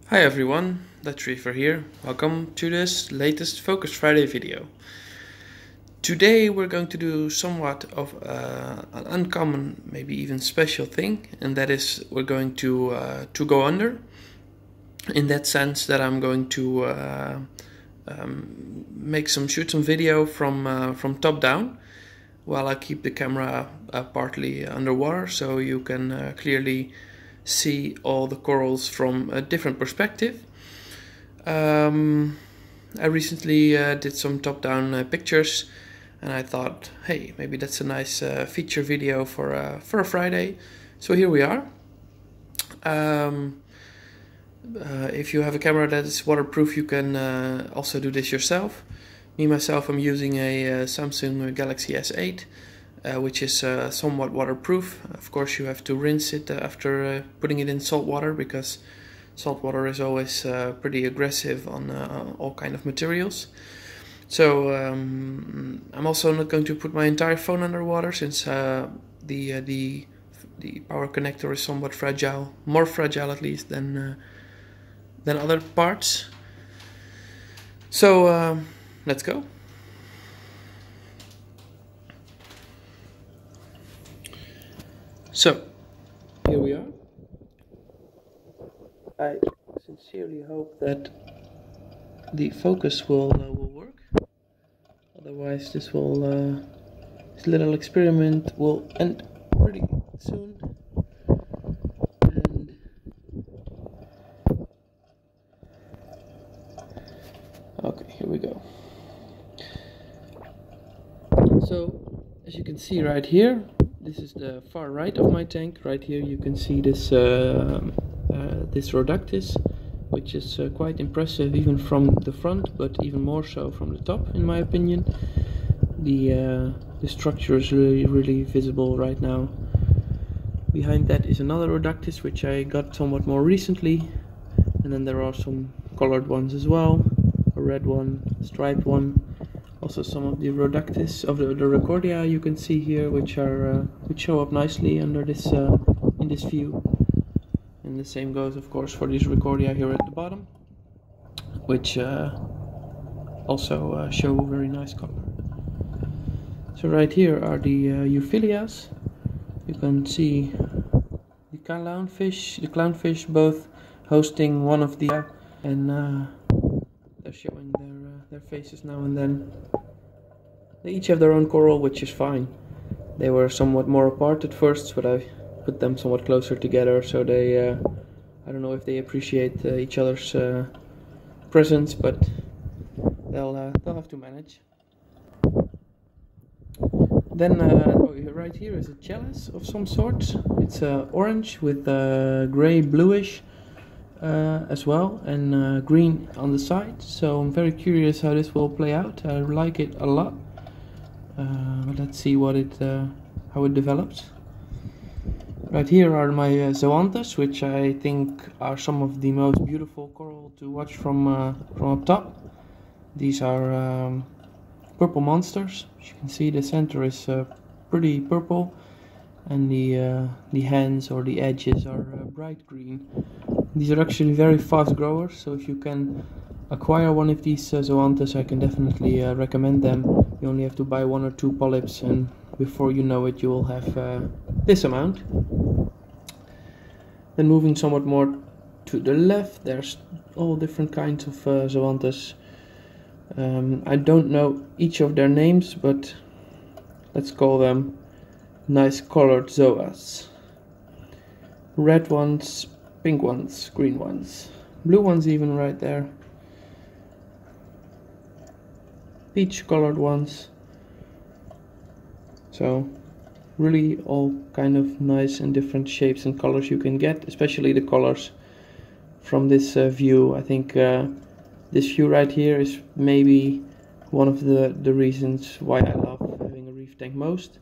Hi everyone, Red Sea Reefer here. Welcome to this latest Focus Friday video. Today we're going to do somewhat of an uncommon, maybe even special thing, and that is we're going to go under. In that sense that I'm going to shoot some video from top down, while I keep the camera partly underwater, so you can clearly see all the corals from a different perspective. I recently did some top-down pictures, and I thought, hey, maybe that's a nice feature video for a Friday. So here we are. If you have a camera that is waterproof, you can also do this yourself. Myself, I'm using a Samsung Galaxy S8. Which is somewhat waterproof. Of course, you have to rinse it after putting it in salt water, because salt water is always pretty aggressive on all kind of materials. So I'm also not going to put my entire phone underwater, since the power connector is somewhat fragile, more fragile at least than other parts. So let's go. So, here we are. I sincerely hope that the focus will work. Otherwise, this little experiment will end pretty soon. And okay, here we go. So, as you can see right here, this is the far right of my tank. Right here you can see this this Rhodactis, which is quite impressive even from the front, but even more so from the top, in my opinion. The structure is really visible right now. Behind that is another Rhodactis, which I got somewhat more recently, and then there are some colored ones as well, a red one, a striped one. Also some of the Rhodactis of the Recordia you can see here, which show up nicely under this in this view. And the same goes, of course, for these Recordia here at the bottom, which also show very nice color. So right here are the Euphyllias. You can see the clownfish, both hosting one of the and they're showing their faces now and then. They each have their own coral, which is fine. They were somewhat more apart at first, but I put them somewhat closer together, so they I don't know if they appreciate each other's presence, but they'll have to manage. Then right here is a chalice of some sort. It's orange with grey bluish as well, and green on the side. So I'm very curious how this will play out. I like it a lot, but let's see how it develops. Right here are my zoanthus, which I think are some of the most beautiful coral to watch from up top. These are purple monsters. As you can see, the center is pretty purple, and the hands or the edges are bright green. These are actually very fast growers, so if you can acquire one of these zoanthus, I can definitely recommend them. You only have to buy 1 or 2 polyps, and before you know it, you will have this amount. Then moving somewhat more to the left, there's all different kinds of zoanthus. I don't know each of their names, but let's call them nice colored zoas. Red ones, pink ones, green ones, blue ones even right there, peach colored ones. So really all kind of nice and different shapes and colors you can get, especially the colors from this view. I think this view right here is maybe one of the reasons why I love having a reef tank most.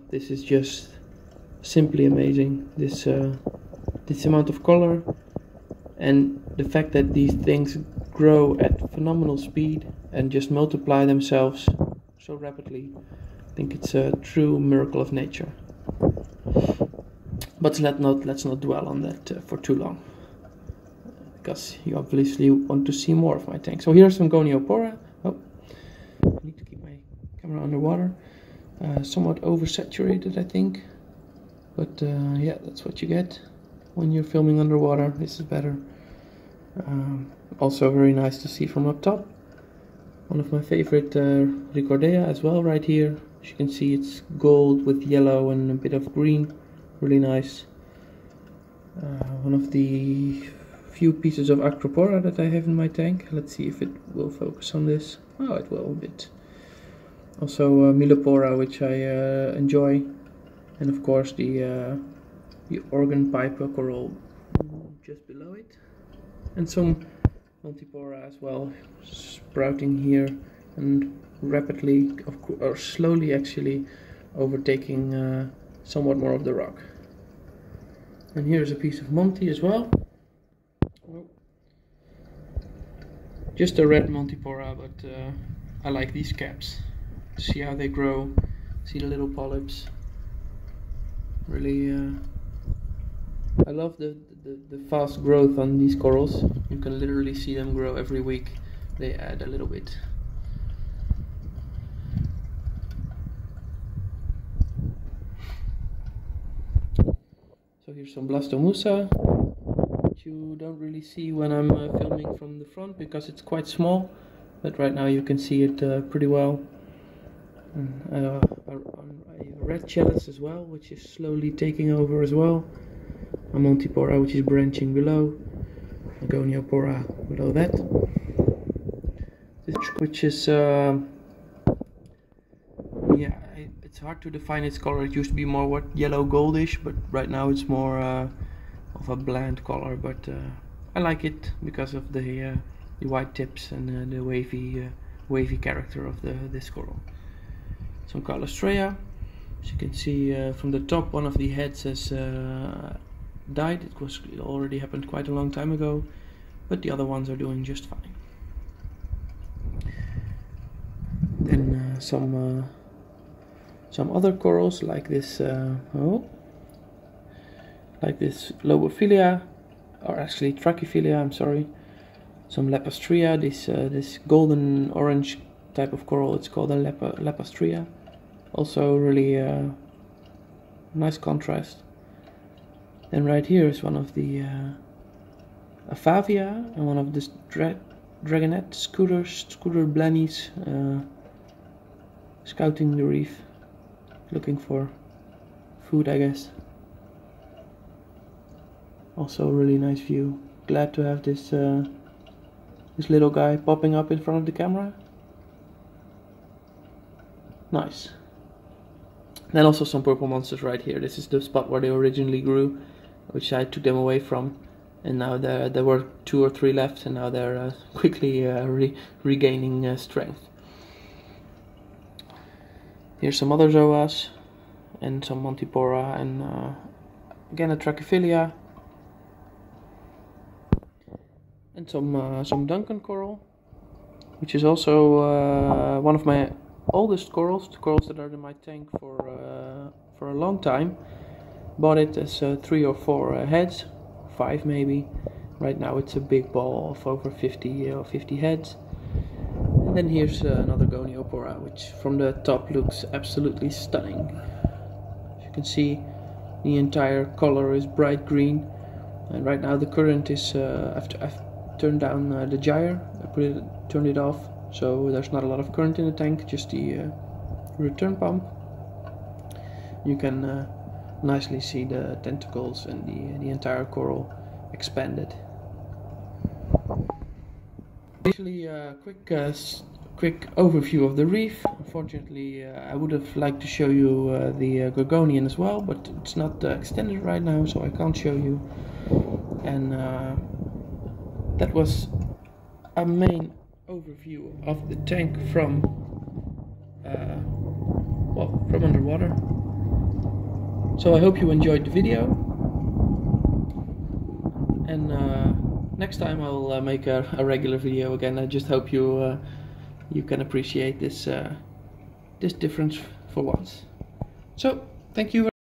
This is just simply amazing, this amount of color, and the fact that these things grow at phenomenal speed and just multiply themselves so rapidly. I think it's a true miracle of nature. But let's not dwell on that for too long. because you obviously want to see more of my tank. So here's some Goniopora. Oh, I need to keep my camera underwater. Somewhat oversaturated, I think, but yeah, that's what you get when you're filming underwater. This is better. Also very nice to see from up top. One of my favorite Ricordea as well right here. As you can see, it's gold with yellow and a bit of green. Really nice. One of the few pieces of Acropora that I have in my tank. Let's see if it will focus on this. Oh, it will a bit. Also Milopora, which I enjoy, and of course the organ pipe coral just below it, and some Multipora as well, sprouting here and rapidly, or slowly actually, overtaking somewhat more of the rock. And here's a piece of Monty as well. Just a red Multipora, but I like these caps. See how they grow, see the little polyps. Really, I love the fast growth on these corals. You can literally see them grow every week. They add a little bit. So here's some Blastomusa, which you don't really see when I'm filming from the front because it's quite small, but right now you can see it pretty well. A red chalice as well, which is slowly taking over as well. A Multipora, which is branching below. A Goniopora below that. This, which is yeah, it's hard to define its color. It used to be more yellow goldish, but right now it's more of a bland color. But I like it because of the white tips and the wavy character of this coral. Some Calostrea. As you can see from the top, one of the heads has died. It already happened quite a long time ago, but the other ones are doing just fine. Then some other corals like this Lobophilia, or actually Trachyphilia, I'm sorry. Some Lepastria, this golden orange type of coral, it's called a Lepastria. Also really nice contrast. And right here is one of the Aphavia and one of the Dragonette Scooter Blennies, scouting the reef, looking for food, I guess. Also a really nice view. Glad to have this little guy popping up in front of the camera. Nice. Then also some purple monsters right here. This is the spot where they originally grew, which I took them away from, and now there were 2 or 3 left, and now they're quickly regaining strength. Here's some other Zoas, and some Multipora, and again a Trachyphilia, and some Duncan coral, which is also one of my oldest corals, the corals that are in my tank for a long time. Bought it as 3 or 4 heads, 5 maybe. Right now it's a big ball of over 50 heads. And then here's another Goniopora, which from the top looks absolutely stunning. As you can see, the entire color is bright green, and right now the current is I've turned down the gyre. I turned it off, so there's not a lot of current in the tank, just the return pump. You can nicely see the tentacles and the entire coral expanded. Basically a quick overview of the reef. Unfortunately I would have liked to show you the Gorgonian as well, but it's not extended right now, so I can't show you. And that was a main overview of the tank from from underwater. So I hope you enjoyed the video, and next time I'll make a regular video again. I just hope you can appreciate this difference for once. So thank you.